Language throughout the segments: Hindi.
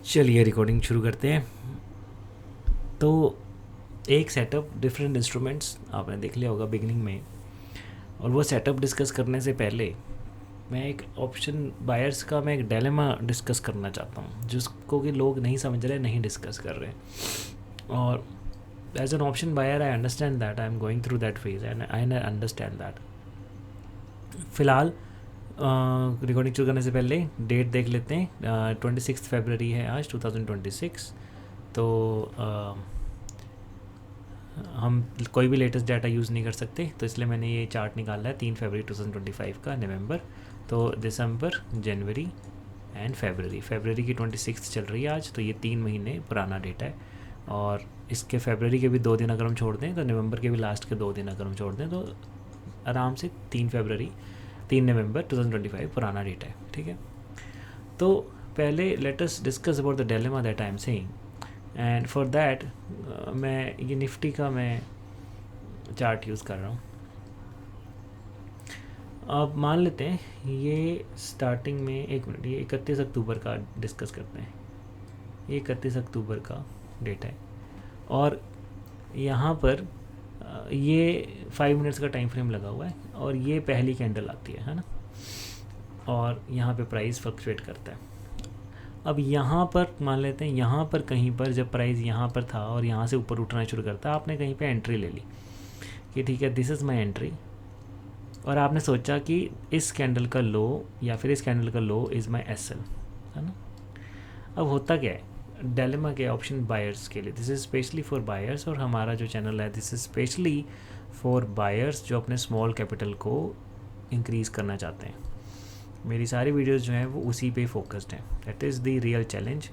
चलिए रिकॉर्डिंग शुरू करते हैं। तो एक सेटअप डिफरेंट इंस्ट्रूमेंट्स आपने देख लिया होगा बिगिनिंग में, और वो सेटअप डिस्कस करने से पहले मैं एक ऑप्शन बायर्स का मैं एक डायलेमा डिस्कस करना चाहता हूँ, जिसको कि लोग नहीं समझ रहे, नहीं डिस्कस कर रहे। और as an option buyer I understand that, I am going through that phase and I understand that. फ़िलहाल रिकॉर्डिंग शुरू करने से पहले डेट देख लेते हैं। 26 फरवरी है आज 2026। तो हम कोई भी लेटेस्ट डाटा यूज़ नहीं कर सकते, तो इसलिए मैंने ये चार्ट निकाला है 3 फरवरी 2025 का, नवंबर, तो दिसंबर, जनवरी एंड फरवरी की 26 चल रही है आज, तो ये 3 महीने पुराना डेटा है। और इसके फरवरी के भी 2 दिन अगर हम छोड़ दें, तो नवंबर के भी लास्ट के 2 दिन अगर हम छोड़ दें, तो आराम से 3 नवंबर 2025 पुराना डेटा है। ठीक है, तो पहले let us discuss about the dilemma that I am saying, and for that मैं ये निफ्टी का मैं चार्ट यूज़ कर रहा हूँ। अब मान लेते हैं ये स्टार्टिंग में, एक मिनट, ये 31 अक्टूबर का डिस्कस करते हैं। ये 31 अक्टूबर का डेटा है, और यहाँ पर ये 5 मिनट्स का टाइम फ्रेम लगा हुआ है, और ये पहली कैंडल आती है ना, और यहाँ पे प्राइस फ्लक्चुएट करता है। अब यहाँ पर मान लेते हैं, यहाँ पर कहीं पर जब प्राइस यहाँ पर था और यहाँ से ऊपर उठना शुरू करता है, आपने कहीं पे एंट्री ले ली कि ठीक है दिस इज़ माई एंट्री, और आपने सोचा कि इस कैंडल का लो या फिर इस कैंडल का लो इज़ माई एसएल, है ना। अब होता क्या है डायलेमा के ऑप्शन बायर्स के लिए, this is specially for buyers, और हमारा जो चैनल है this is specially for buyers जो अपने स्मॉल कैपिटल को इंक्रीज़ करना चाहते हैं। मेरी सारी वीडियोस जो हैं वो उसी पे फोकस्ड हैं। That is the real challenge.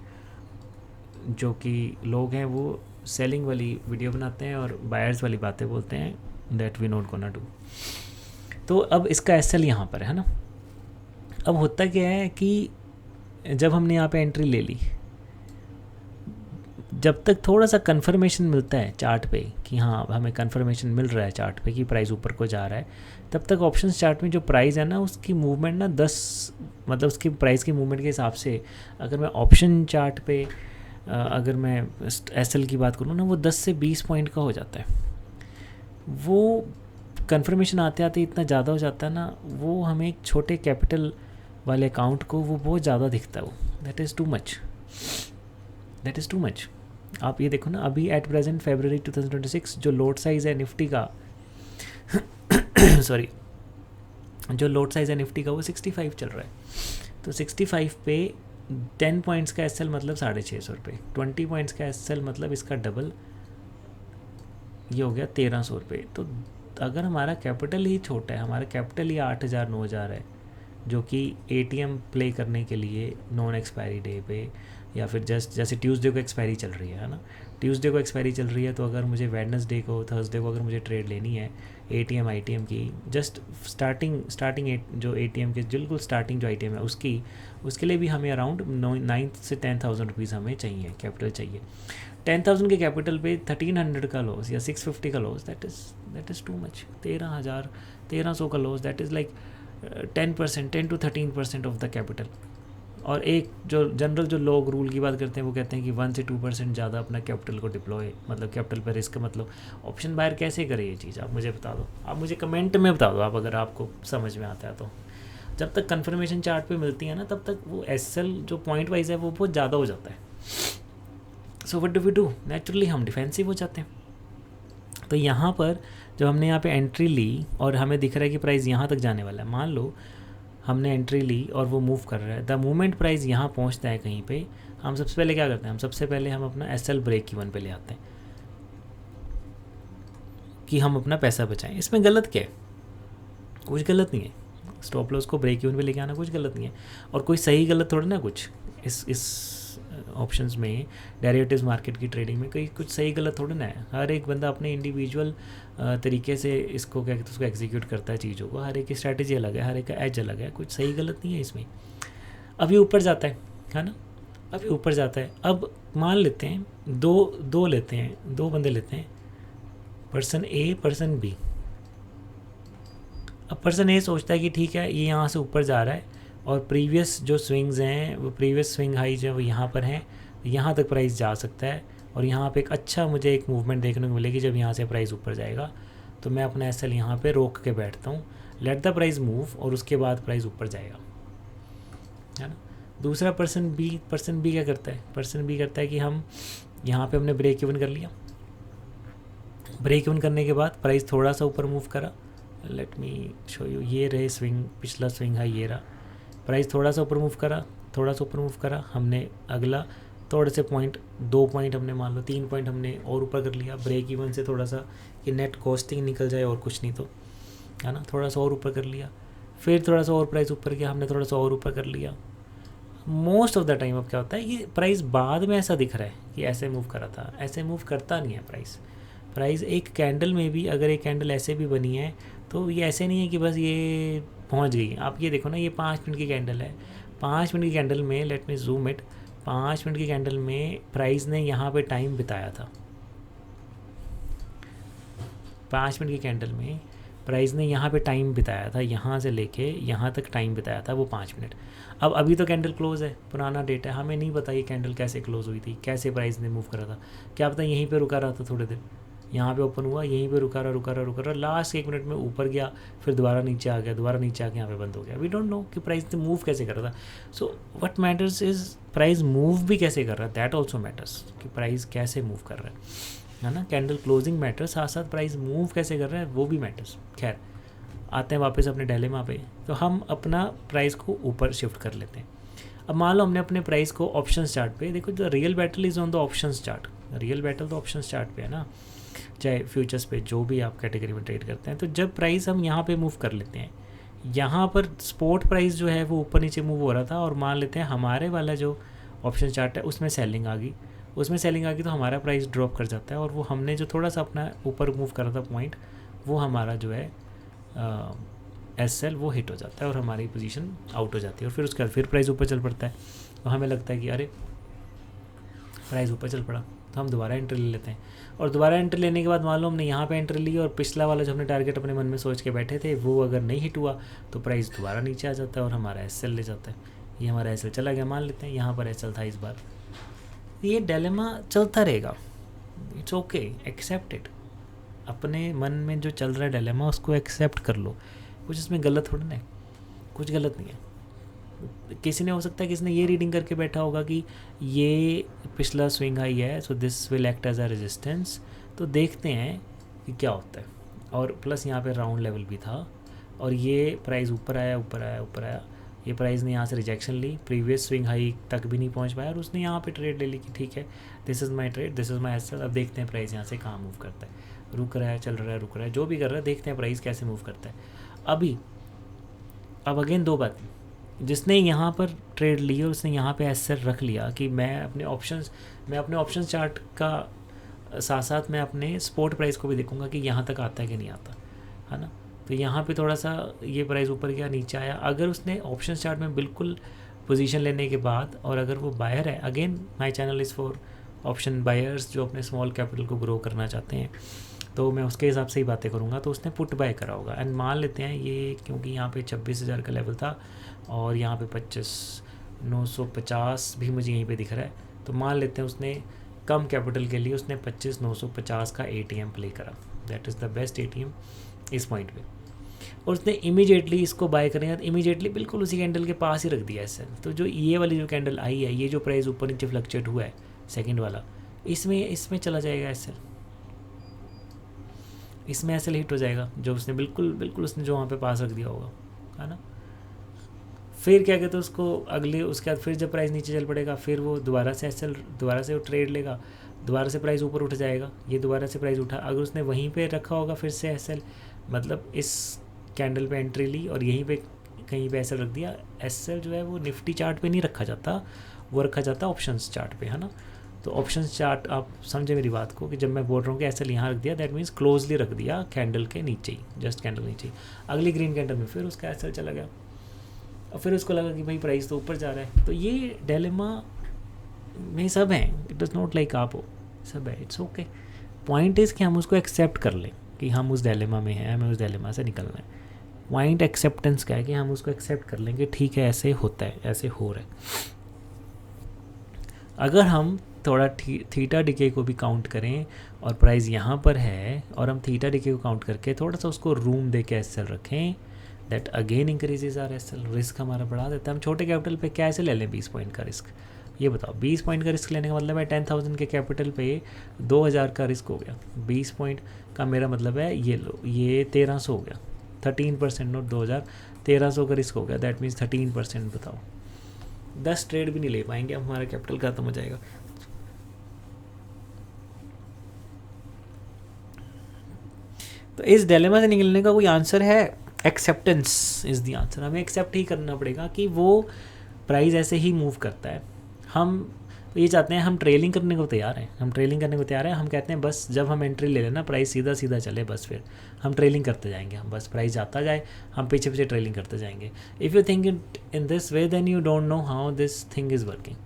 जो कि लोग हैं वो सेलिंग वाली वीडियो बनाते हैं और बायर्स वाली बातें बोलते हैं, that we not gonna do. तो अब इसका एसएल यहाँ पर है ना। अब होता क्या है कि जब हमने यहाँ पे एंट्री ले ली, जब तक थोड़ा सा कंफर्मेशन मिलता है चार्ट पे कि हाँ हमें कंफर्मेशन मिल रहा है चार्ट पे कि प्राइस ऊपर को जा रहा है, तब तक ऑप्शंस चार्ट में जो प्राइस है ना उसकी मूवमेंट ना 10, मतलब उसकी प्राइस की मूवमेंट के हिसाब से अगर मैं ऑप्शन चार्ट पे अगर मैं एसएल की बात करूँ ना, वो 10 से 20 पॉइंट का हो जाता है। वो कंफर्मेशन आते आते इतना ज़्यादा हो जाता है ना, वो हमें एक छोटे कैपिटल वाले अकाउंट को वो बहुत ज़्यादा दिखता है। वो दैट इज़ टू मच। आप ये देखो ना, अभी एट प्रेजेंट फरवरी 2026 जो लोड साइज़ है निफ्टी का सॉरी, जो लोड साइज़ है निफ्टी का वो 65 चल रहा है। तो 65 पे 10 पॉइंट्स का एसएल मतलब 650 रुपये, 20 पॉइंट्स का एसएल मतलब इसका डबल, ये हो गया 1300 रुपये। तो अगर हमारा कैपिटल ही छोटा है, हमारा कैपिटल ही 8000 9000 है, जो कि एटीएम प्ले करने के लिए नॉन एक्सपायरी डे पे या फिर जैसे ट्यूसडे को एक्सपायरी चल रही है ना, ट्यूसडे को एक्सपायरी चल रही है, तो अगर मुझे वेडनेसडे को, थर्सडे को अगर मुझे ट्रेड लेनी है एटीएम आईटीएम की, जस्ट स्टार्टिंग जो एटीएम के बिल्कुल स्टार्टिंग जो आईटीएम है उसके लिए भी हमें अराउंड 9 से 10,000 रुपीज़ हमें चाहिए, कैपिटल चाहिए। 10,000 के कैपिटल पे 1300 का लॉस या 650 का loss, that is too much. 1300 का loss, that is like 10 to 13% of the capital. और एक जो जनरल जो लोग रूल की बात करते हैं वो कहते हैं कि 1 से 2% ज़्यादा अपना कैपिटल को डिप्लॉय, मतलब कैपिटल पर रिस्क, मतलब ऑप्शन बायर कैसे करे ये चीज़, आप मुझे बता दो, आप मुझे कमेंट में बता दो आप, अगर आपको समझ में आता है तो। जब तक कंफर्मेशन चार्ट पे मिलती है ना, तब तक वो एसएल जो पॉइंट वाइज है वो बहुत ज़्यादा हो जाता है। So what do we do, naturally हम डिफेंसिव हो जाते हैं। तो यहाँ पर जब हमने यहाँ पे एंट्री ली और हमें दिख रहा है कि प्राइस यहाँ तक जाने वाला है, मान लो हमने एंट्री ली और वो मूव कर रहा है, द मोमेंट प्राइस यहाँ पहुँचता है कहीं पे, हम सबसे पहले क्या करते हैं, हम सबसे पहले हम अपना एसएल ब्रेक इवन पे ले आते हैं कि हम अपना पैसा बचाएं। इसमें गलत क्या है, कुछ गलत नहीं है। स्टॉप लॉस को ब्रेक इवन पे लेके आना कुछ गलत नहीं है, और कोई सही गलत थोड़ा ना कुछ इस ऑप्शंस में, डेरिवेटिव्स मार्केट की ट्रेडिंग में कोई कुछ सही गलत थोड़ा ना है। हर एक बंदा अपने इंडिविजुअल तरीके से इसको क्या कहते हैं, उसको एग्जीक्यूट करता है चीज़ों को, हर एक की स्ट्रैटेजी अलग है, हर एक का एज अलग है, कुछ सही गलत नहीं है इसमें। अभी ऊपर जाता है ना, अभी ऊपर जाता है। अब मान लेते हैं दो लेते हैं, 2 बंदे लेते हैं, पर्सन ए पर्सन बी। अब पर्सन ए सोचता है कि ठीक है ये यहाँ से ऊपर जा रहा है, और प्रीवियस जो स्विंग्स हैं वो प्रीवियस स्विंग हाई जो है वो यहाँ पर हैं, यहाँ तक प्राइस जा सकता है और यहाँ पे एक अच्छा मुझे एक मूवमेंट देखने को मिलेगी जब यहाँ से प्राइस ऊपर जाएगा। तो मैं अपना एसएल यहाँ पे रोक के बैठता हूँ, लेट द प्राइस मूव और उसके बाद प्राइस ऊपर जाएगा, है ना। दूसरा पर्सन बी क्या करता है, पर्सन बी करता है कि हम यहाँ पे हमने ब्रेक इवन कर लिया, ब्रेक इवन करने के बाद प्राइस थोड़ा सा ऊपर मूव करा, लेट मी शो यू, ये रहे स्विंग, पिछला स्विंग हाई ये रहा, प्राइस थोड़ा सा ऊपर मूव करा, थोड़ा सा ऊपर मूव करा, हमने अगला थोड़े से पॉइंट 2 पॉइंट हमने मान लो 3 पॉइंट हमने और ऊपर कर लिया, ब्रेक इवन से थोड़ा सा कि नेट कॉस्टिंग निकल जाए और कुछ नहीं तो, है ना, थोड़ा सा और ऊपर कर लिया, फिर थोड़ा सा और प्राइस ऊपर किया, हमने थोड़ा सा और ऊपर कर लिया। मोस्ट ऑफ द टाइम अब क्या होता है कि प्राइस बाद में ऐसा दिख रहा है कि ऐसे मूव करा था, ऐसे मूव करता नहीं है प्राइस एक कैंडल में भी अगर एक कैंडल ऐसे भी बनी है तो ये ऐसे नहीं है कि बस ये पहुंच गई। आप ये देखो ना, ये 5 मिनट की कैंडल है, 5 मिनट की कैंडल में let me zoom it, 5 minute की कैंडल में प्राइस ने यहाँ पे टाइम बिताया था, 5 मिनट की कैंडल में प्राइस ने यहाँ पे टाइम बिताया था, यहाँ से लेके यहाँ तक टाइम बिताया था वो 5 मिनट। अब अभी तो कैंडल क्लोज है, पुराना डेटा है, हमें नहीं पता ये कैंडल कैसे क्लोज हुई थी, कैसे प्राइस ने मूव करा था, क्या पता यहीं पे रुका रहा था थोड़े दिन, यहाँ पे ओपन हुआ, यहीं पे रुका रहा, लास्ट 1 मिनट में ऊपर गया, फिर दोबारा नीचे आ गया, दोबारा नीचे आके यहाँ पे बंद हो गया। वी डोंट नो कि प्राइस ने मूव कैसे कर रहा था। So what matters is price move भी कैसे कर रहा है, दैट ऑल्सो मैटर्स कि प्राइस कैसे मूव कर रहा है ना। कैंडल क्लोजिंग मैटर्स, साथ साथ प्राइस मूव कैसे कर रहा है वो भी मैटर्स। खैर आते हैं वापस अपने डिलेमा पे, तो हम अपना प्राइस को ऊपर शिफ्ट कर लेते हैं। अब मान लो हमने अपने प्राइस को ऑप्शन चार्ट पे, देखो the real battle is on the option chart, real battle तो ऑप्शन चार्ट पे है ना, चाहे फ्यूचर्स पे जो भी आप कैटेगरी में ट्रेड करते हैं। तो जब प्राइस हम यहाँ पे मूव कर लेते हैं, यहाँ पर स्पॉट प्राइस जो है वो ऊपर नीचे मूव हो रहा था और मान लेते हैं हमारे वाला जो ऑप्शन चार्ट है उसमें सेलिंग आ गई, तो हमारा प्राइस ड्रॉप कर जाता है और वो हमने जो थोड़ा सा अपना ऊपर मूव करा था पॉइंट, वो हमारा जो है एसएल वो हिट हो जाता है और हमारी पोजीशन आउट हो जाती है। और फिर उसके बाद फिर प्राइस ऊपर चल पड़ता है, तो हमें लगता है कि अरे प्राइस ऊपर चल पड़ा, तो हम दोबारा एंट्री ले लेते हैं। और दोबारा एंट्री लेने के बाद मान लो हमने यहाँ पे एंट्री ली और पिछला वाला जो हमने टारगेट अपने मन में सोच के बैठे थे वो अगर नहीं हिट हुआ तो प्राइस दोबारा नीचे आ जाता है और हमारा एसएल ले जाता है। ये हमारा एसएल चला गया, मान लेते हैं यहाँ पर एसएल था इस बार। ये डिलेमा चलता रहेगा, इट्स ओके, एक्सेप्ट इट। अपने मन में जो चल रहा है डिलेमा उसको एक्सेप्ट कर लो, कुछ इसमें गलत थोड़ा ना है, कुछ गलत नहीं है। किसी ने हो सकता है किसी ने ये रीडिंग करके बैठा होगा कि ये पिछला स्विंग हाई है, so this will act as a resistance, तो देखते हैं कि क्या होता है। और प्लस यहाँ पे राउंड लेवल भी था और ये प्राइस ऊपर आया, ये प्राइस ने यहाँ से रिजेक्शन ली, प्रीवियस स्विंग हाई तक भी नहीं पहुँच पाया और उसने यहाँ पे ट्रेड ले ली कि ठीक है this is my trade, this is my SL. अब देखते हैं प्राइस यहाँ से कहाँ मूव करता है, रुक रहा है, चल रहा है, रुक रहा है, जो भी कर रहा है, देखते हैं प्राइस कैसे मूव करता है। अब अगेन 2 बात, जिसने यहाँ पर ट्रेड ली और उसने यहाँ पे एसएल रख लिया कि मैं अपने ऑप्शंस चार्ट का साथ साथ मैं अपने स्पॉट प्राइस को भी देखूंगा कि यहाँ तक आता है कि नहीं आता, है ना। तो यहाँ पे थोड़ा सा ये प्राइस ऊपर गया, नीचे आया, अगर उसने ऑप्शन चार्ट में बिल्कुल पोजीशन लेने के बाद और अगर वो बायर है, again my channel is for option buyers जो अपने स्मॉल कैपिटल को ग्रो करना चाहते हैं, तो मैं उसके हिसाब से ही बातें करूँगा। तो उसने पुट बाय करा होगा एंड मान लेते हैं ये, क्योंकि यहाँ पे 26,000 का लेवल था और यहाँ पे 25,950 भी मुझे यहीं पे दिख रहा है, तो मान लेते हैं उसने कम कैपिटल के लिए उसने 25,950 का एटीएम प्ले करा, that is the best ATM इस पॉइंट पे, और उसने इमीडिएटली इसको बाय करेंगे तो इमीडिएटली बिल्कुल उसी कैंडल के पास ही रख दिया एसएल। तो जो ये वाली जो कैंडल आई है, ये जो प्राइस ऊपर नीचे फ्लक्चुएट हुआ है सेकंड वाला, इसमें चला जाएगा एसएल, इसमें एसएल हिट हो जाएगा जो उसने बिल्कुल उसने जो वहाँ पे पास रख दिया होगा, है ना। फिर क्या कहते हैं उसको अगले, उसके बाद फिर जब प्राइस नीचे चल पड़ेगा फिर वो दोबारा से एसएल, दोबारा से वो ट्रेड लेगा, दोबारा से प्राइस ऊपर उठ जाएगा, ये दोबारा से प्राइस उठा, अगर उसने वहीं पे रखा होगा फिर से एसएल, मतलब इस कैंडल पे एंट्री ली और यहीं पे कहीं पे एसएल रख दिया। एसएल जो है वो निफ्टी चार्ट पे नहीं रखा जाता, वो रखा जाता ऑप्शंस चार्ट पे, है ना। तो ऑप्शंस चार्ट आप समझे मेरी बात को कि जब मैं बोल रहा हूँ कि एसएल यहाँ रख दिया, दैट मीन्स क्लोजली रख दिया कैंडल के नीचे ही, जस्ट कैंडल नीचे ही। अगली ग्रीन कैंडल में फिर उसका एसएल चला गया और फिर उसको लगा कि भाई प्राइस तो ऊपर जा रहा है। तो ये डिलेमा में सब हैं, इट इज़ नॉट लाइक आप हो, सब है, इट्स ओके। पॉइंट इज़ कि हम उसको एक्सेप्ट कर लें कि हम उस डिलेमा में हैं, हमें उस डिलेमा से निकलना है। पॉइंट एक्सेप्टेंस क्या है कि हम उसको एक्सेप्ट कर लेंगे, ठीक है ऐसे होता है, ऐसे हो रहा है। अगर हम थोड़ा थीटा डिके को भी काउंट करें और प्राइस यहाँ पर है और हम थीटा डिके को काउंट करके थोड़ा सा उसको रूम दे के एस एल रखें, that again increases R S L, risk हमारा बढ़ा देता है। हम छोटे कैपिटल पे कैसे ले लें 20 पॉइंट का रिस्क, ये बताओ। 20 पॉइंट का रिस्क लेने का मतलब है 10,000 के कैपिटल पे 2,000 का रिस्क हो गया। 20 पॉइंट का मेरा मतलब है ये लो, ये 1300 हो गया, 13% नोट 2,000, 1300 का रिस्क हो गया, दैट मीन्स 13%। बताओ 10 ट्रेड भी नहीं ले पाएंगे, अब हमारा कैपिटल खत्म हो जाएगा। तो इस डिलेमा से निकलने का कोई आंसर है? Acceptance is the answer. हमें एक्सेप्ट ही करना पड़ेगा कि वो प्राइस ऐसे ही मूव करता है। हम ये चाहते हैं, हम ट्रेलिंग करने को तैयार हैं, हम ट्रेलिंग करने को तैयार हैं। हम कहते हैं बस जब हम एंट्री ले लेना प्राइस सीधा सीधा चले, बस फिर हम ट्रेलिंग करते जाएंगे, हम बस प्राइस जाता जाए, हम पीछे पीछे ट्रेलिंग करते जाएंगे। If you think in this way then you don't know how this thing is working.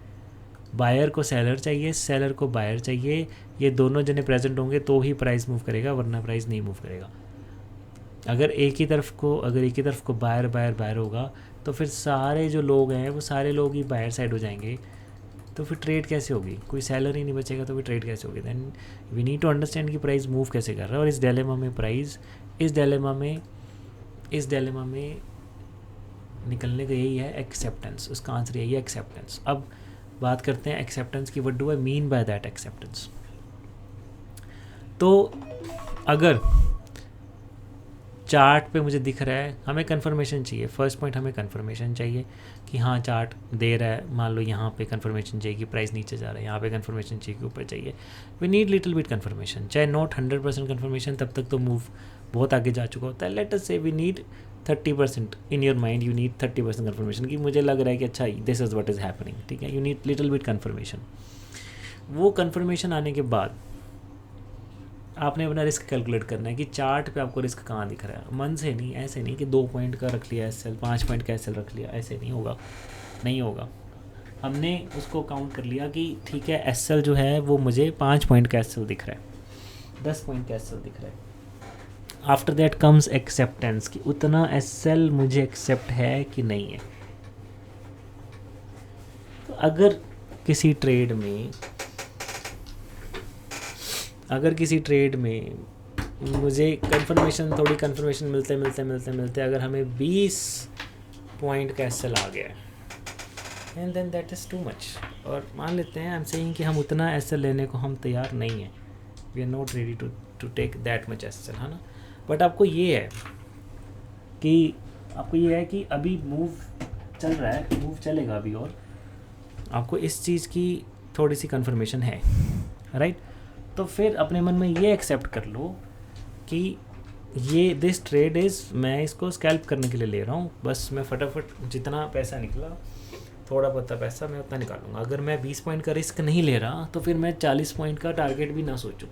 Buyer को सेलर चाहिए, सेलर को बायर चाहिए, ये दोनों जने प्रेजेंट होंगे तो ही प्राइस मूव करेगा, वरना प्राइस नहीं मूव करेगा। अगर एक ही तरफ को बायर बायर बायर होगा तो फिर सारे जो लोग हैं वो सारे लोग ही बायर साइड हो जाएंगे, तो फिर ट्रेड कैसे होगी? कोई सेलर ही नहीं बचेगा तो फिर ट्रेड कैसे होगी? Then we need to understand कि प्राइस मूव कैसे कर रहा है। और इस डिलेमा में प्राइस, इस डिलेमा में निकलने का यही है एक्सेप्टेंस, उसका आंसर यही है एक्सेप्टेंस। अब बात करते हैं एक्सेप्टेंस की। What do I mean by that acceptance? तो अगर चार्ट पे मुझे दिख रहा है, हमें कंफर्मेशन चाहिए। फर्स्ट पॉइंट, हमें कंफर्मेशन चाहिए कि हाँ चार्ट दे रहा है। मान लो यहाँ पे कंफर्मेशन चाहिए कि प्राइस नीचे जा रहा है, यहाँ पे कंफर्मेशन चाहिए कि ऊपर चाहिए। We need little bit confirmation, चाहे नॉट 100% कंफर्मेशन, तब तक तो मूव बहुत आगे जा चुका होता है। Let us say we need 30%। In your mind you need 30% confirmation कि मुझे लग रहा है कि अच्छा this is what is happening, ठीक है। You need little bit confirmation. वो कंफर्मेशन आने के बाद आपने अपना रिस्क कैलकुलेट करना है कि चार्ट पे आपको रिस्क कहाँ दिख रहा है। मन से नहीं, ऐसे नहीं कि 2 पॉइंट का रख लिया एस एल, 5 पॉइंट का एस एल रख लिया, ऐसे नहीं होगा, नहीं होगा। हमने उसको काउंट कर लिया कि ठीक है एस एल जो है वो मुझे 5 पॉइंट का एस एल दिख रहा है, 10 पॉइंट का एस एल दिख रहा है। आफ्टर दैट कम्स एक्सेप्टेंस कि उतना एस एल मुझे एक्सेप्ट है कि नहीं है। तो अगर किसी ट्रेड में मुझे थोड़ी कंफर्मेशन मिलते अगर हमें 20 पॉइंट का एस एल आ गया and then that is too much. और मान लेते हैं, आई एम सेइंग कि हम उतना एस एल लेने को हम तैयार नहीं हैं, we are not ready to take that much S L, है ना। बट आपको ये है कि अभी मूव चल रहा है, मूव चलेगा अभी, और आपको इस चीज़ की थोड़ी सी कंफर्मेशन है, राइट। तो फिर अपने मन में ये एक्सेप्ट कर लो कि ये दिस ट्रेड इज़, मैं इसको स्कैल्प करने के लिए ले रहा हूँ। बस मैं फटाफट जितना पैसा निकला, थोड़ा बहुत पैसा मैं उतना निकालूंगा। अगर मैं 20 पॉइंट का रिस्क नहीं ले रहा तो फिर मैं 40 पॉइंट का टारगेट भी ना सोचूं,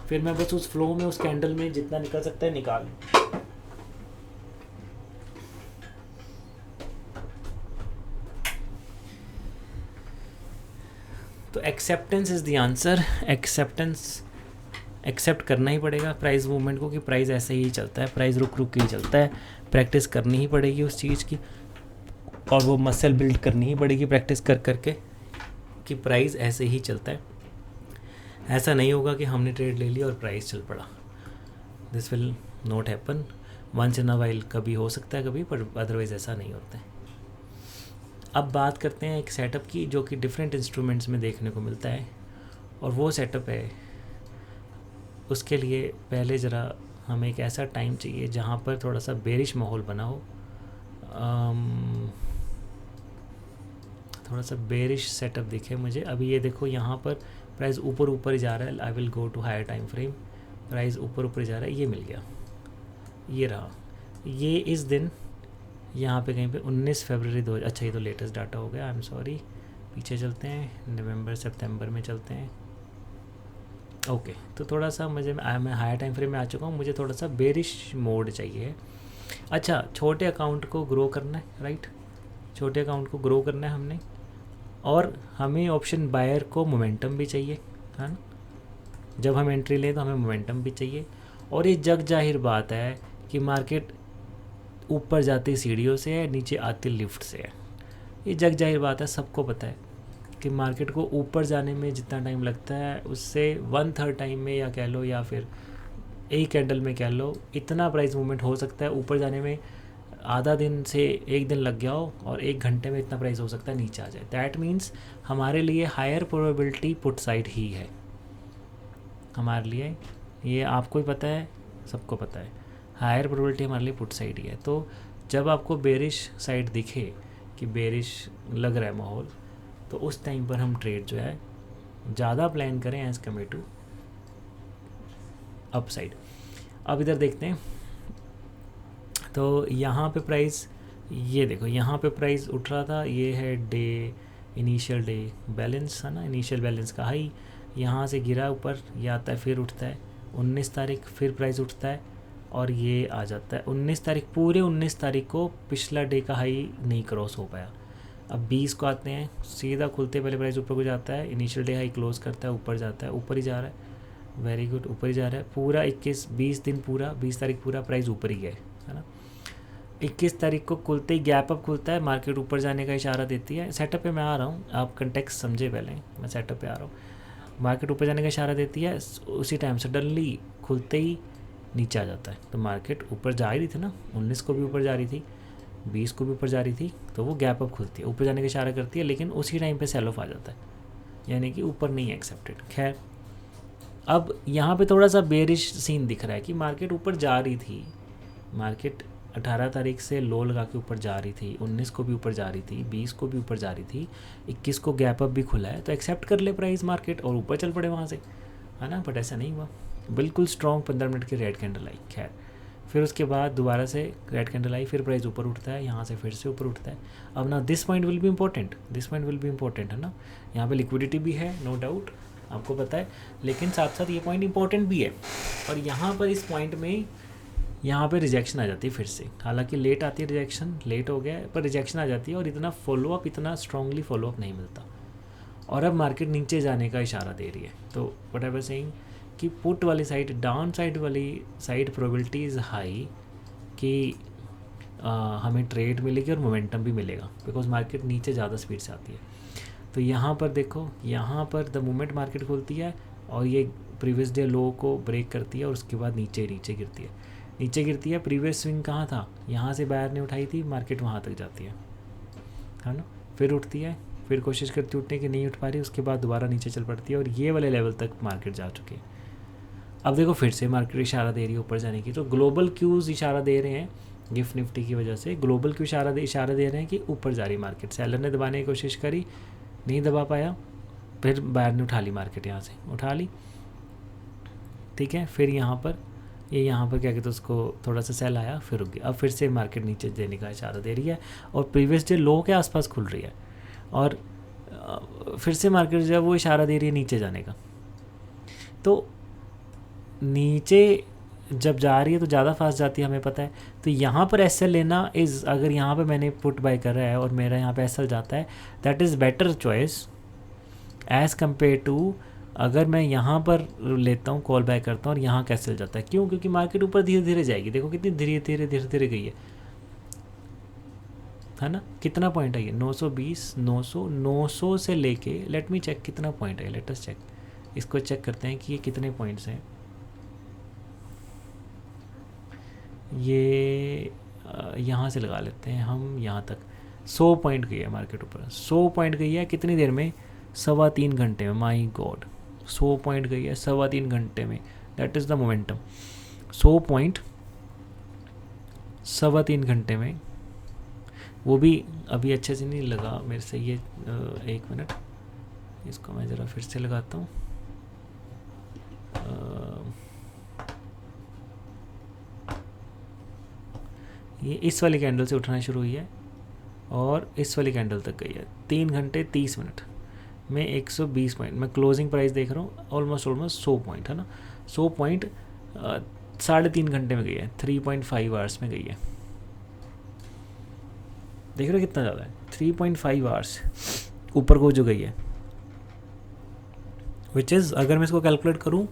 फिर मैं बस उस फ्लो में, उस कैंडल में जितना निकल सकता है निकाल। तो acceptance is the answer. Accept करना ही पड़ेगा प्राइस मूवमेंट को कि प्राइस ऐसे ही चलता है, प्राइस रुक के ही चलता है। प्रैक्टिस करनी ही पड़ेगी उस चीज़ की, और वो मसल बिल्ड करनी ही पड़ेगी प्रैक्टिस कर करके कि प्राइस ऐसे ही चलता है। ऐसा नहीं होगा कि हमने ट्रेड ले लिया और प्राइस चल पड़ा। This will not happen. Once in a while कभी हो सकता है, कभी, पर अदरवाइज़ ऐसा नहीं होता है। अब बात करते हैं एक सेटअप की जो कि डिफरेंट इंस्ट्रूमेंट्स में देखने को मिलता है, और वो सेटअप है, उसके लिए पहले ज़रा हमें एक ऐसा टाइम चाहिए जहाँ पर थोड़ा सा बेरिश माहौल बना हो, थोड़ा सा बेरिश सेटअप दिखे मुझे। अभी ये देखो यहाँ पर प्राइस ऊपर ही जा रहा है। I will go to higher time frame, price ऊपर जा रहा है, ये मिल गया, ये रहा। ये इस दिन यहाँ पे कहीं पे 19 फरवरी 2, अच्छा ये तो लेटेस्ट डाटा हो गया, आई एम सॉरी, पीछे चलते हैं, नवंबर सितंबर में चलते हैं। ओके, तो थोड़ा सा मैं हायर टाइम फ्रेम में आ चुका हूँ, मुझे थोड़ा सा बेरिश मोड चाहिए। अच्छा, छोटे अकाउंट को ग्रो करना है, राइट, छोटे अकाउंट को ग्रो करना है हमने, और हमें ऑप्शन बायर को मोमेंटम भी चाहिए, है ना। जब हम एंट्री लें तो हमें मोमेंटम भी चाहिए। और ये जग जाहिर बात है कि मार्केट ऊपर जाती सीढ़ियों से है, नीचे आती लिफ्ट से है। ये जग जाहिर बात है, सबको पता है कि मार्केट को ऊपर जाने में जितना टाइम लगता है उससे 1/3 टाइम में, या कह लो, या फिर एक कैंडल में कह लो, इतना प्राइस मूवमेंट हो सकता है। ऊपर जाने में आधा दिन से एक दिन लग गया हो और 1 घंटे में इतना प्राइस हो सकता है नीचे आ जाए। दैट मीन्स हमारे लिए हायर प्रोबेबिलिटी पुट साइड ही है हमारे लिए। ये आपको ही पता है, सबको पता है, हायर प्रोबेबिलिटी हमारे लिए पुट साइड ही है। तो जब आपको बेरिश साइड दिखे कि बेरिश लग रहा है माहौल, तो उस टाइम पर हम ट्रेड जो है ज़्यादा प्लान करें as compare to upside. अब इधर देखते हैं, तो यहाँ पे प्राइस, ये देखो यहाँ पे प्राइस उठ रहा था, ये है डे इनिशियल डे बैलेंस है ना, इनिशियल बैलेंस का हाई, यहाँ से गिरा ऊपर, ये आता है फिर उठता है 19 तारीख, फिर प्राइस उठता है और ये आ जाता है 19 तारीख। पूरे 19 तारीख को पिछला डे का हाई नहीं क्रॉस हो पाया। अब 20 को आते हैं, सीधा खुलते पहले प्राइस ऊपर को जाता है, इनिशियल डे हाई क्लोज करता है, ऊपर जाता है, ऊपर ही जा रहा है, वेरी गुड, ऊपर ही जा रहा है पूरा 20 दिन पूरा, 20 तारीख पूरा प्राइस ऊपर ही गए, है ना। 21 तारीख को खुलते ही गैप अप खुलता है, मार्केट ऊपर जाने का इशारा देती है। सेटअप पे मैं आ रहा हूँ, आप कंटेक्स्ट समझे पहले, मैं सेटअप पे आ रहा हूँ। मार्केट ऊपर जाने का इशारा देती है, उसी टाइम सडनली खुलते ही नीचे आ जाता है। तो मार्केट ऊपर जा रही थी ना, 19 को भी ऊपर जा रही थी, 20 को भी ऊपर जा रही थी, तो वो गैप अप खुलती है, ऊपर जाने का इशारा करती है, लेकिन उसी टाइम पे सेल ऑफ आ जाता है, यानी कि ऊपर नहीं एक्सेप्टेड। खैर, अब यहाँ पे थोड़ा सा बेरिश सीन दिख रहा है कि मार्केट ऊपर जा रही थी, मार्केट 18 तारीख से लो लगा के ऊपर जा रही थी, 19 को भी ऊपर जा रही थी, 20 को भी ऊपर जा रही थी, 21 को गैप अप भी खुला है, तो एक्सेप्ट कर ले प्राइस मार्केट और ऊपर चल पड़े वहाँ से, है ना। बट ऐसा नहीं हुआ, बिल्कुल स्ट्रॉन्ग 15 मिनट की रेड कैंडल आई। खैर, फिर उसके बाद दोबारा से रेड कैंडल आई, फिर प्राइस ऊपर उठता है, यहाँ से फिर से ऊपर उठता है। अब ना this point will be important, this point will be important, है ना। यहाँ पे लिक्विडिटी भी है, नो डाउट, आपको पता है, लेकिन साथ साथ ये पॉइंट इंपॉर्टेंट भी है। और यहाँ पर इस पॉइंट में यहाँ पे रिजेक्शन आ जाती है फिर से, हालांकि लेट आती है रिजेक्शन, लेट हो गया पर रिजेक्शन आ जाती है और इतना फॉलोअप, इतना स्ट्रांगली फॉलोअप नहीं मिलता। और अब मार्केट नीचे जाने का इशारा दे रही है। तो व्हाट आई वाज सेइंग कि पुट वाली साइड, डाउन साइड वाली साइड प्रोबेबिलिटी इज़ हाई कि हमें ट्रेड मिलेगी और मोमेंटम भी मिलेगा, बिकॉज मार्केट नीचे ज़्यादा स्पीड से आती है। तो यहाँ पर देखो, यहाँ पर द मोमेंट मार्केट खुलती है और ये प्रीवियस डे लो को ब्रेक करती है और उसके बाद नीचे गिरती है, नीचे गिरती है। प्रीवियस स्विंग कहाँ था, यहाँ से बायर ने उठाई थी, मार्केट वहाँ तक जाती है ना, फिर उठती है, फिर कोशिश करती उठने की, नहीं उठ पा रही, उसके बाद दोबारा नीचे चल पड़ती है और ये वाले लेवल तक मार्केट जा चुकी है। अब देखो फिर से मार्केट इशारा दे रही है ऊपर जाने की, तो ग्लोबल क्यूज़ इशारा दे रहे हैं, गिफ्ट निफ्टी की वजह से ग्लोबल क्यू इशारा दे रहे हैं कि ऊपर जा रही मार्केट। सेलर ने दबाने की कोशिश करी, नहीं दबा पाया, फिर बायर ने उठा ली मार्केट, यहाँ से उठा ली, ठीक है। फिर यहाँ पर यहाँ पर क्या कहते हैं उसको, थोड़ा सा सेल आया, फिर रुक गया। अब फिर से मार्केट नीचे देने का इशारा दे रही है और प्रीवियस डे लो के आसपास खुल रही है और फिर से मार्केट जो है वो इशारा दे रही है नीचे जाने का। तो नीचे जब जा रही है तो ज़्यादा फास्ट जाती है, हमें पता है। तो यहाँ पर एस एल लेना इज़, अगर यहाँ पे मैंने पुट बाय कर रहा है और मेरा यहाँ पे एस एल जाता है, that is better choice as compare to अगर मैं यहाँ पर लेता हूँ, कॉल बैक करता हूँ और यहाँ कैसे जाता है। क्यों? क्योंकि मार्केट ऊपर धीरे धीरे जाएगी, देखो कितनी धीरे धीरे गई है ना। कितना पॉइंट है ये, 920, 900, 900 से लेके, लेट मी चेक कितना पॉइंट है, लेट अस चेक, इसको चेक करते हैं कि ये कितने पॉइंट्स हैं। ये यहाँ से लगा लेते हैं हम, यहाँ तक 100 पॉइंट गई है मार्केट ऊपर, 100 पॉइंट गई है कितनी देर में, 3.25 घंटे में। माई गॉड, 100 पॉइंट गई है 3.25 घंटे में, that is the momentum. 100 point 3.25 घंटे में, वो भी अभी अच्छे से नहीं लगा मेरे से ये, 1 मिनट, इसको मैं ज़रा फिर से लगाता हूँ। ये इस वाली कैंडल से उठना शुरू हुई है और इस वाली कैंडल तक गई है, 3 घंटे 30 मिनट में 120 पॉइंट। मैं क्लोजिंग प्राइस देख रहा हूँ, ऑलमोस्ट 100 पॉइंट है ना। 100 पॉइंट 3.5 घंटे में गई है, 3.5 आवर्स में गई है। देख रहे हो कितना ज़्यादा है, 3.5 आवर्स ऊपर को जो गई है, विच इज़ अगर मैं इसको कैलकुलेट करूँ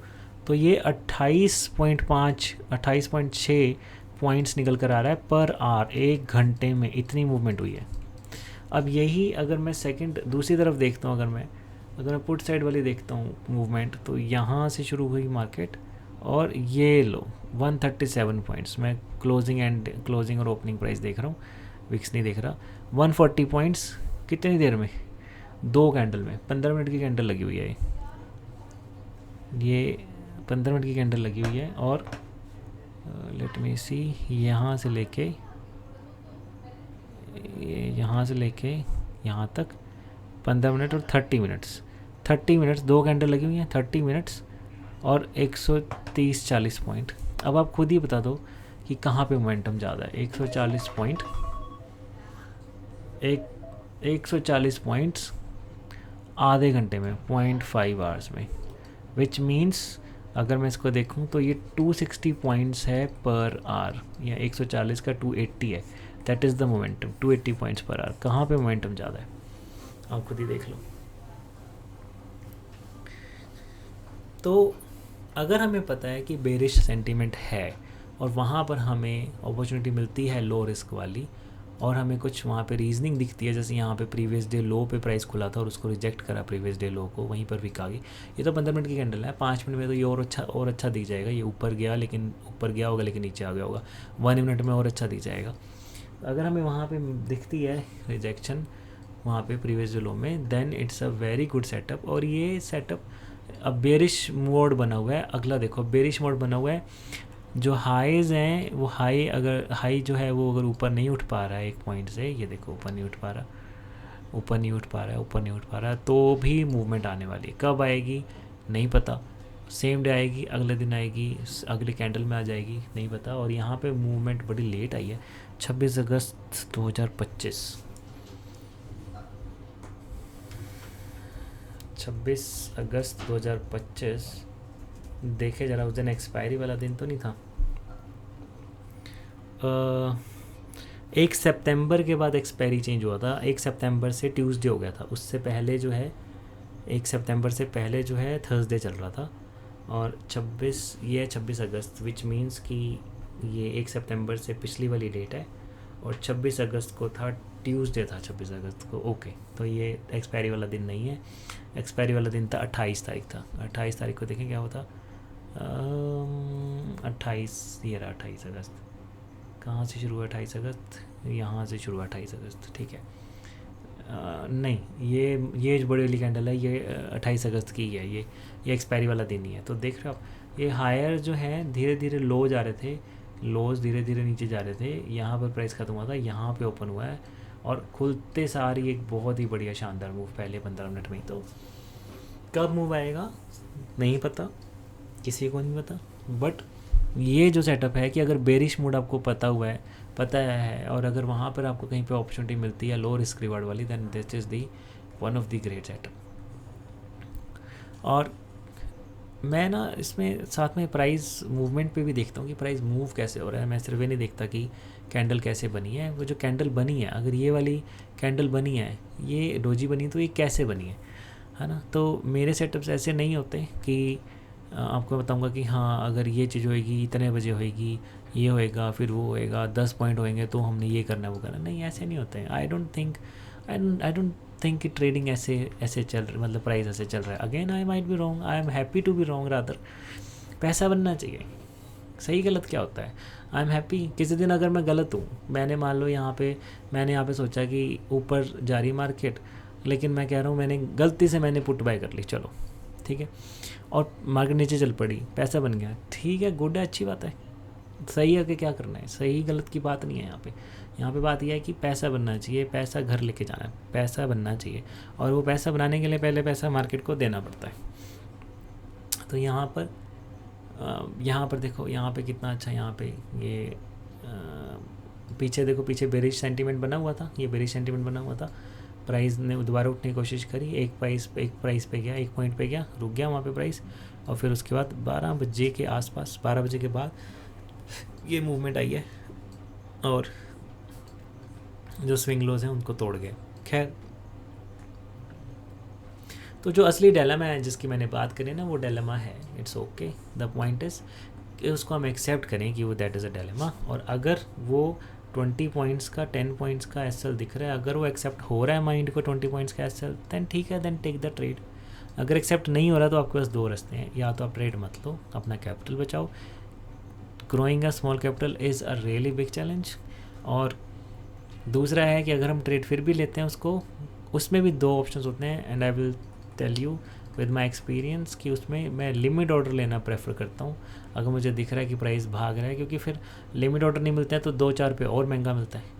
तो ये 28.5, 28.6 पॉइंट्स निकल कर आ रहा है पर आवर, 1 घंटे में इतनी मूवमेंट हुई है। अब यही अगर मैं सेकंड दूसरी तरफ देखता हूँ, अगर मैं पुट साइड वाली देखता हूँ मूवमेंट, तो यहाँ से शुरू हुई मार्केट और ये लो 137 पॉइंट्स, मैं क्लोजिंग और ओपनिंग प्राइस देख रहा हूँ, विक्स नहीं देख रहा। 140 पॉइंट्स कितनी देर में, 2 कैंडल में, 15 मिनट की कैंडल लगी हुई है, ये 15 मिनट की कैंडल लगी हुई है। और लेट मी सी, यहाँ से लेके यहाँ तक 15 मिनट और 30 मिनट्स 2 कैंडल लगी हुई हैं, 30 मिनट्स और 130-40 पॉइंट। अब आप खुद ही बता दो कि कहाँ पे मोमेंटम ज़्यादा है। 140 पॉइंट, 140 पॉइंट्स आधे घंटे में, 0.5 आवर्स में, विच मीन्स अगर मैं इसको देखूं तो ये 260 पॉइंट्स है पर आवर, या 140 का 280 है, that is the momentum, 280 points per hour. कहाँ पे मोमेंटम ज़्यादा है आप खुद ही देख लो। तो अगर हमें पता है कि बेरिश सेंटीमेंट है और वहाँ पर हमें अपॉर्चुनिटी मिलती है लो रिस्क वाली, और हमें कुछ वहाँ पे रीजनिंग दिखती है, जैसे यहाँ पे प्रीवियस डे लो पे प्राइस खुला था और उसको रिजेक्ट करा प्रीवियस डे लो को, वहीं पर विक आ गई। ये तो 15 मिनट की कैंडल है, 5 मिनट में तो ये और अच्छा दिख जाएगा। ये ऊपर गया होगा लेकिन नीचे आ गया होगा, 1 मिनट में और अच्छा दिख जाएगा। अगर हमें वहाँ पे दिखती है रिजेक्शन वहाँ पे प्रीवियस डे लो में, then it's a very good setup. और ये सेटअप अब बेरिश मोड बना हुआ है। अगला देखो, बेरिश मोड बना हुआ है, जो हाईज हैं वो हाई जो है वो अगर ऊपर नहीं उठ पा रहा है एक पॉइंट से, ये देखो ऊपर नहीं उठ पा रहा, तो भी मूवमेंट आने वाली है। कब आएगी नहीं पता, सेम डे आएगी, अगले दिन आएगी, अगले कैंडल में आ जाएगी, नहीं पता। और यहाँ पे मूवमेंट बड़ी लेट आई है, 26 अगस्त 2025, 26 अगस्त 2025। देखे ज़रा, उस दिन एक्सपायरी वाला दिन तो नहीं था। 1 सितंबर के बाद एक्सपायरी चेंज हुआ था, 1 सितंबर से ट्यूसडे हो गया था। उससे पहले जो है 1 सितंबर से पहले जो है थर्सडे चल रहा था। और 26 अगस्त, विच मीन्स कि ये 1 सितंबर से पिछली वाली डेट है, और 26 अगस्त को था, ट्यूसडे था 26 अगस्त को। ओके, तो ये एक्सपायरी वाला दिन नहीं है, एक्सपायरी वाला दिन था 28 तारीख था। 28 तारीख को देखें क्या होता, 28 अगस्त। कहाँ से शुरू हुआ 28 अगस्त, यहाँ से शुरू हुआ 28 अगस्त, ठीक है। नहीं, ये बड़ी वाली कैंडल है, ये 28 अगस्त की है, ये एक्सपायरी वाला दिन ही है। तो देख रहे हो आप, ये हायर जो है धीरे धीरे लो जा रहे थे, लोज धीरे धीरे नीचे जा रहे थे, यहाँ पर प्राइस ख़त्म हुआ था, यहाँ पे ओपन हुआ है और खुलते सारी एक बहुत ही बढ़िया शानदार मूव पहले 15 मिनट में ही। तो कब मूव आएगा नहीं पता, किसी को नहीं पता। बट ये जो सेटअप है कि अगर बेरिश मूड आपको पता है और अगर वहाँ पर आपको कहीं पे अपॉर्चुनिटी मिलती है लो रिस्क रिवार्ड वाली, then this is the one of the great setup. और मैं ना इसमें साथ में प्राइस मूवमेंट पे भी देखता हूँ कि प्राइस मूव कैसे हो रहा है। मैं सिर्फ ये नहीं देखता कि कैंडल कैसे बनी है, वो जो कैंडल बनी है, अगर ये वाली कैंडल बनी है, ये डोजी बनी, तो ये कैसे बनी है ना। तो मेरे सेटअप्स ऐसे नहीं होते कि आपको बताऊंगा कि हाँ अगर ये चीज़ होएगी, इतने बजे होएगी, ये होएगा, फिर वो होएगा, 10 पॉइंट होएंगे तो हमने ये करना वो करना, नहीं ऐसे नहीं होते हैं। आई डोंट थिंक कि ट्रेडिंग ऐसे चल रही, मतलब प्राइस ऐसे चल रहा है। Again I might be wrong, I am happy to be wrong rather. पैसा बनना चाहिए, सही गलत क्या होता है। आई एम हैप्पी, किसी दिन अगर मैं गलत हूँ, मैंने मान लो मैंने यहाँ पे सोचा कि ऊपर जा रही मार्केट, लेकिन मैं कह रहा हूँ मैंने गलती से पुट बाय कर ली, चलो ठीक है, और मार्केट नीचे चल पड़ी, पैसा बन गया, ठीक है, गुड है, अच्छी बात है, सही है कि क्या करना है, सही गलत की बात नहीं है यहाँ पे बात यह है कि पैसा बनना चाहिए, पैसा घर लेके जाना है, पैसा बनना चाहिए, और वो पैसा बनाने के लिए पहले पैसा मार्केट को देना पड़ता है। तो यहाँ पर देखो, यहाँ पे कितना अच्छा, यहाँ पे ये पीछे देखो, पीछे बेरिश सेंटीमेंट बना हुआ था, ये बेरिश सेंटीमेंट बना हुआ था, प्राइस ने दोबारा उठने की कोशिश करी, एक प्राइस पे गया, एक पॉइंट पे गया, रुक गया वहाँ पे प्राइस, और फिर उसके बाद 12 बजे के आसपास, 12 बजे के बाद ये मूवमेंट आई है और जो स्विंग लोज हैं उनको तोड़ गए। खैर, तो जो असली डायलेमा है जिसकी मैंने बात करी ना, वो डायलेमा है, it's okay. The point is उसको हम एक्सेप्ट करें कि वो दैट इज़ अ डिलेमा, और अगर वो 20 पॉइंट्स का 10 पॉइंट्स का एसएल दिख रहा है, अगर वो एक्सेप्ट हो रहा है माइंड को 20 पॉइंट्स का एसएल, देन ठीक है, देन टेक द ट्रेड। अगर एक्सेप्ट नहीं हो रहा तो आपके पास दो रास्ते हैं, या तो आप ट्रेड मत लो, अपना कैपिटल बचाओ, growing a small capital is a really big challenge, और दूसरा है कि अगर हम ट्रेड फिर भी लेते हैं उसको, उसमें भी दो ऑप्शंस होते हैं, and I will tell you with my experience कि उसमें मैं लिमिट ऑर्डर लेना प्रेफर करता हूँ अगर मुझे दिख रहा है कि प्राइस भाग रहा है, क्योंकि फिर लिमिट ऑर्डर नहीं मिलते हैं तो 2-4 रुपये और महंगा मिलता है।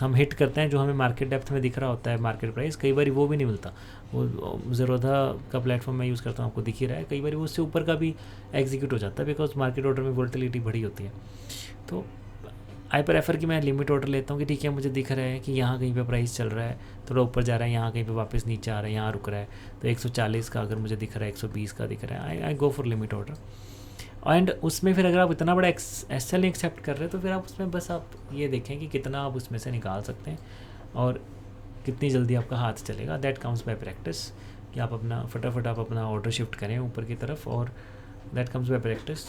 हम हिट करते हैं जो हमें मार्केट डेप्थ में दिख रहा होता है मार्केट प्राइस, कई बार वो भी नहीं मिलता। वो ज़रोधा का प्लेटफॉर्म मैं यूज़ करता हूँ, आपको दिख ही रहा है, कई बार वो उससे ऊपर का भी एग्जीक्यूट हो जाता है बिकॉज मार्केट ऑर्डर में वोलेटिलिटी बड़ी होती है। तो आई प्रेफर कि मैं लिमिट ऑर्डर लेता हूँ कि ठीक है, मुझे दिख रहा है कि यहाँ कहीं पे प्राइस चल रहा है, थोड़ा ऊपर जा रहा है, यहाँ कहीं पे वापस नीचे आ रहा है, यहाँ रुक रहा है, तो 140 का अगर मुझे दिख रहा है, 120 का दिख रहा है, I go for limit order. And उसमें फिर अगर आप इतना बड़ा एसएल एक्सेप्ट कर रहे हैं तो फिर आप उसमें बस आप ये देखें कि कितना आप उसमें से निकाल सकते हैं और कितनी जल्दी आपका हाथ चलेगा। दैट कम्स बाय प्रैक्टिस, कि आप अपना फटाफट आप अपना ऑर्डर शिफ्ट करें ऊपर की तरफ, और दैट कम्स बाय प्रैक्टिस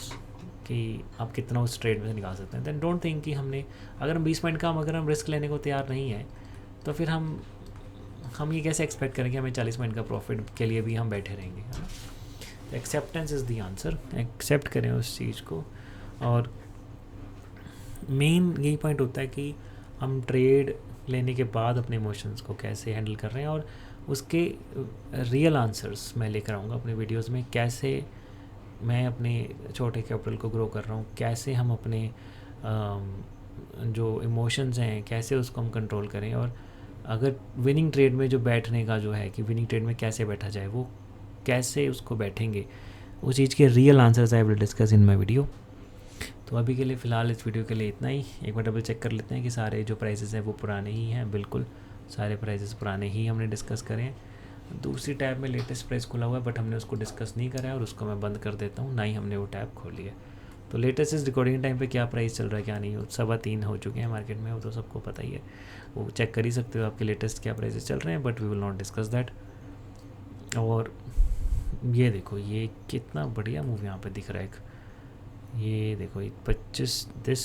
कि आप कितना उस ट्रेड में से निकाल सकते हैं। देन डोंट थिंक कि हमने अगर हम 20 पॉइंट का अगर हम रिस्क लेने को तैयार नहीं है तो फिर हम ये कैसे एक्सपेक्ट करें कि हमें 40 पॉइंट का प्रॉफिट के लिए भी हम बैठे रहेंगे, है ना। Acceptance is the answer, accept करें उस चीज़ को। और मेन यही पॉइंट होता है कि हम ट्रेड लेने के बाद अपने इमोशंस को कैसे हैंडल कर रहे हैं, और उसके रियल आंसर्स मैं लेकर आऊँगा अपने वीडियोस में। कैसे मैं अपने छोटे कैपिटल को ग्रो कर रहा हूँ, कैसे हम अपने जो इमोशंस हैं कैसे उसको हम कंट्रोल करें, और अगर विनिंग ट्रेड में जो बैठने का जो है कि विनिंग ट्रेड में कैसे बैठा जाए, वो कैसे उसको बैठेंगे, उस चीज़ के real answers I will discuss in my video. तो अभी के लिए फ़िलहाल इस वीडियो के लिए इतना ही। एक बार डबल चेक कर लेते हैं कि सारे जो प्राइसेस हैं वो पुराने ही हैं। बिल्कुल सारे प्राइसेस पुराने ही हमने डिस्कस करें। दूसरी टैब में लेटेस्ट प्राइस खुला हुआ है बट हमने उसको डिस्कस नहीं करा है, और उसको मैं बंद कर देता हूँ, ना ही हमने वो टैब खोली है। तो लेटेस्ट इस रिकॉर्डिंग टाइम पे क्या प्राइस चल रहा है क्या नहीं, 3:15 हो चुके हैं मार्केट में, वो तो सबको पता ही है, वो चेक कर ही सकते हो आपके लेटेस्ट क्या प्राइसेस चल रहे हैं, but we will not discuss that. और ये देखो ये कितना बढ़िया मूव यहाँ पे दिख रहा है एक, ये देखो 25 this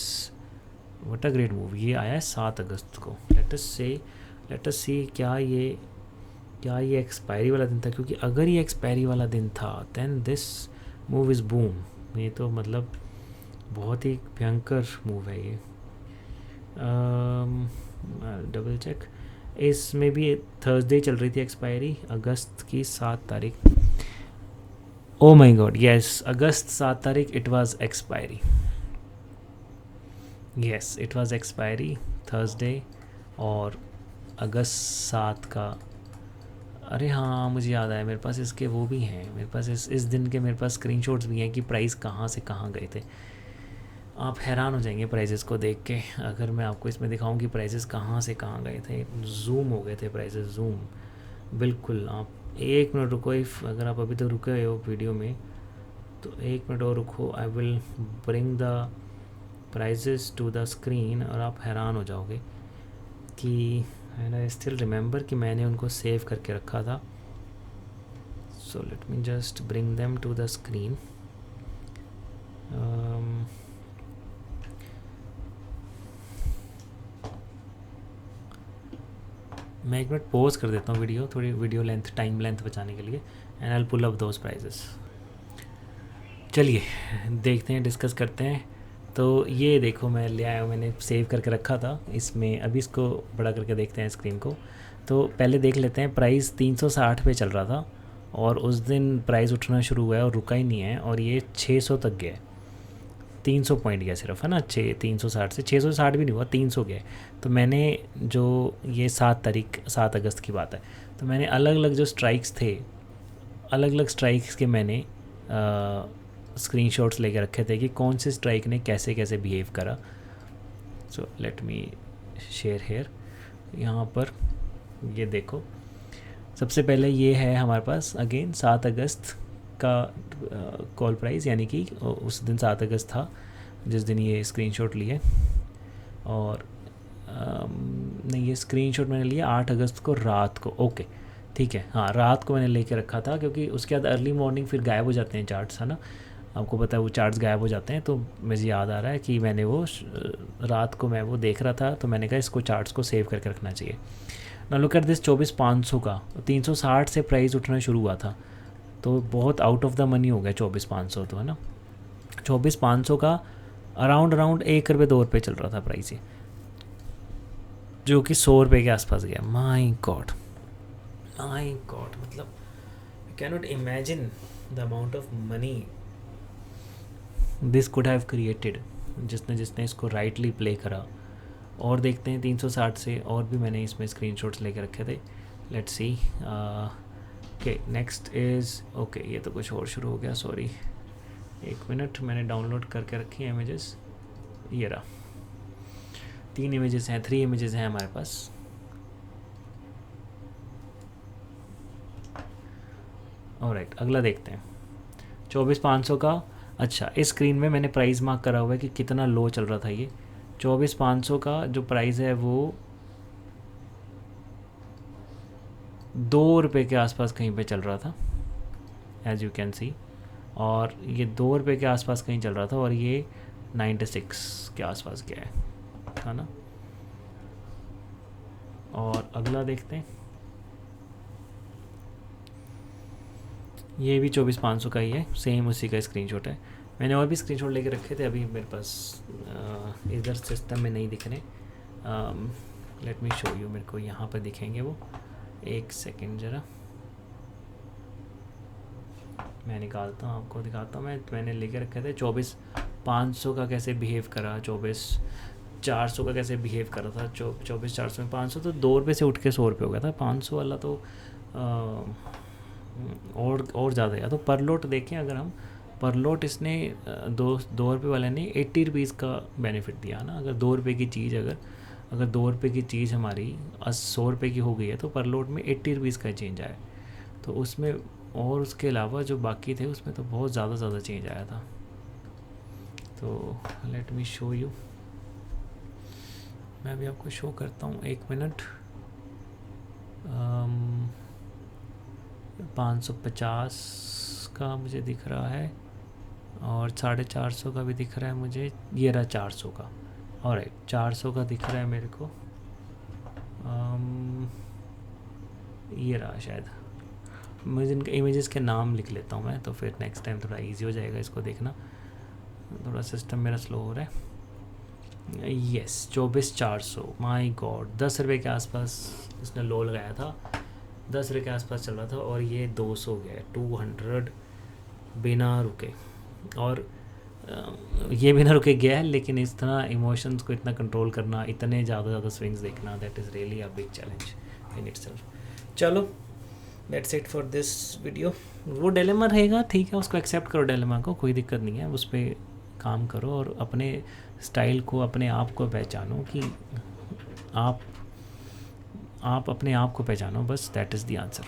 what a great move. ये आया है 7 अगस्त को। लेट अस सी क्या ये एक्सपायरी वाला दिन था, क्योंकि अगर ये एक्सपायरी वाला दिन था then this move is boom. ये तो मतलब बहुत ही भयंकर मूव है ये। डबल चेक, इसमें भी थर्सडे चल रही थी एक्सपायरी, अगस्त की 7 तारीख। ओ माय गॉड, यस, अगस्त 7 तारीख it was expiry, yes it was expiry Thursday, और अगस्त 7 का, अरे हाँ मुझे याद आया, मेरे पास इसके वो भी हैं, मेरे पास इस दिन के मेरे पास स्क्रीनशॉट्स भी हैं कि प्राइस कहाँ से कहाँ गए थे। आप हैरान हो जाएंगे प्राइसेस को देख के, अगर मैं आपको इसमें दिखाऊं कि प्राइसेस कहाँ से कहाँ गए थे, जूम हो गए थे प्राइसेस, जूम बिल्कुल। आप 1 मिनट रुको, अगर आप अभी तक रुके हो वीडियो में तो 1 मिनट और रुको, I will bring the prices to the screen, और आप हैरान हो जाओगे कि एंड आई स्टिल रिमेंबर कि मैंने उनको सेव करके रखा था। So let me just bring them to the screen. मैं 1 मिनट पॉज कर देता हूँ वीडियो, थोड़ी वीडियो लेंथ टाइम लेंथ बचाने के लिए, and I pull up those prices. चलिए देखते हैं, डिस्कस करते हैं। तो ये देखो मैं ले आया हूँ, मैंने सेव करके रखा था इसमें, अभी इसको बड़ा करके देखते हैं स्क्रीन को। तो पहले देख लेते हैं, प्राइस 360 पे चल रहा था और उस दिन प्राइस उठना शुरू हुआ है और रुका ही नहीं है, और ये 600 तक गया, 300 पॉइंट गया सिर्फ, है ना। 360 से 660 भी नहीं हुआ, 300 गया। तो मैंने जो ये 7 अगस्त की बात है, तो मैंने अलग अलग जो स्ट्राइक्स थे, अलग अलग स्ट्राइक्स के मैंने स्क्रीनशॉट्स लेके रखे थे कि कौन से स्ट्राइक ने कैसे कैसे बिहेव करा। So let me share here. यहाँ पर ये देखो, सबसे पहले ये है हमारे पास अगेन 7 अगस्त का कॉल प्राइस, यानी कि उस दिन 7 अगस्त था जिस दिन ये स्क्रीनशॉट लिए, और नहीं ये स्क्रीनशॉट मैंने लिया 8 अगस्त को रात को। ओके ठीक है, हाँ रात को मैंने लेके रखा था, क्योंकि उसके बाद अर्ली मॉर्निंग फिर गायब हो जाते हैं चार्ट्स, है ना। आपको पता है वो चार्ट्स गायब हो जाते हैं, तो मुझे याद आ रहा है कि मैंने वो रात को मैं वो देख रहा था, तो मैंने कहा इसको चार्ट्स को सेव करके रखना चाहिए। ना लुक एट दिस 24,500 का 360 से प्राइस उठना शुरू हुआ था, तो बहुत आउट ऑफ द मनी हो गया 24,500 तो, है ना। 24,500 का अराउंड 1 रुपये 2 रुपये चल रहा था प्राइस ये, जो कि 100 रुपये के आसपास गया। माई गॉड मतलब can not imagine the amount of money this could have created, जिसने इसको राइटली प्ले करा। और देखते हैं 360 से, और भी मैंने इसमें स्क्रीनशॉट्स लेके रखे थे। Let's see. Okay, next is okay, ये तो कुछ और शुरू हो गया, सॉरी 1 मिनट, मैंने डाउनलोड करके रखी हैं इमेजेस। ये रहा, 3 इमेजेस हैं, 3 इमेजेस हैं हमारे पास। ऑलराइट, अगला देखते हैं 24,500 का। अच्छा, इस स्क्रीन में मैंने प्राइस मार्क करा हुआ है कि कितना लो चल रहा था ये। 24,500 का जो प्राइस है वो 2 रुपये के आसपास कहीं पे चल रहा था, एज यू कैन सी। और ये 2 रुपये के आसपास कहीं चल रहा था, और ये 96 के आसपास गया है ना। और अगला देखते हैं, ये भी 24,500 का ही है, सेम उसी का स्क्रीनशॉट है। मैंने और भी स्क्रीनशॉट लेके रखे थे, अभी मेरे पास इधर सिस्टम में नहीं दिख रहे। लेट मी शो यू, मेरे को यहाँ पर दिखेंगे वो। 1 सेकेंड ज़रा, मैं निकालता हूँ, आपको दिखाता हूँ। मैंने लेके रखे थे 24,500 का कैसे बिहेव करा, 24,400 का कैसे बिहेव करा था। 24,400 में 500 तो 2 रुपये से उठ के 100 रुपये हो गया था। 500 वाला तो और ज़्यादा है। तो पर लोट देखें, अगर हम पर लोट, इसने 2 रुपये वाले ने 80 रुपीज़ का बेनिफिट दिया ना। अगर 2 रुपये की चीज़ अगर 2 रुपये की चीज़ हमारी 100 रुपये की हो गई है, तो पर लोट में 80 रुपीज़ का चेंज आया। तो उसमें, और उसके अलावा जो बाकी थे उसमें तो बहुत ज़्यादा चेंज आया था। तो लेट मी शो यू, मैं भी आपको शो करता हूँ, 1 मिनट। 550 का मुझे दिख रहा है, और 450 का भी दिख रहा है मुझे। ये रहा 400 का, और 400 का दिख रहा है मेरे को। ये रहा शायद। मुझे इनके इमेजेस के नाम लिख लेता हूँ मैं, तो फिर नेक्स्ट टाइम थोड़ा इजी हो जाएगा इसको देखना। थोड़ा सिस्टम मेरा स्लो हो रहा है। यस, 24,400, माई गॉड, 10 रुपये के आसपास इसने लो लगाया था, 10 रुपये के आसपास चल रहा था, और ये 200 गया, 200 बिना रुके। और ये बिना रुके गया है, लेकिन इस तरह इमोशंस को इतना कंट्रोल करना, इतने ज़्यादा स्विंग्स देखना, that is really a big challenge in itself. चलो, that's it for this video. वो डिलेमा रहेगा, ठीक है, उसको एक्सेप्ट करो, डिलेमा को, कोई दिक्कत नहीं है, उस पर काम करो और अपने स्टाइल को, अपने आप को पहचानो कि आप अपने आप को पहचानो, बस दैट इज़ द आंसर।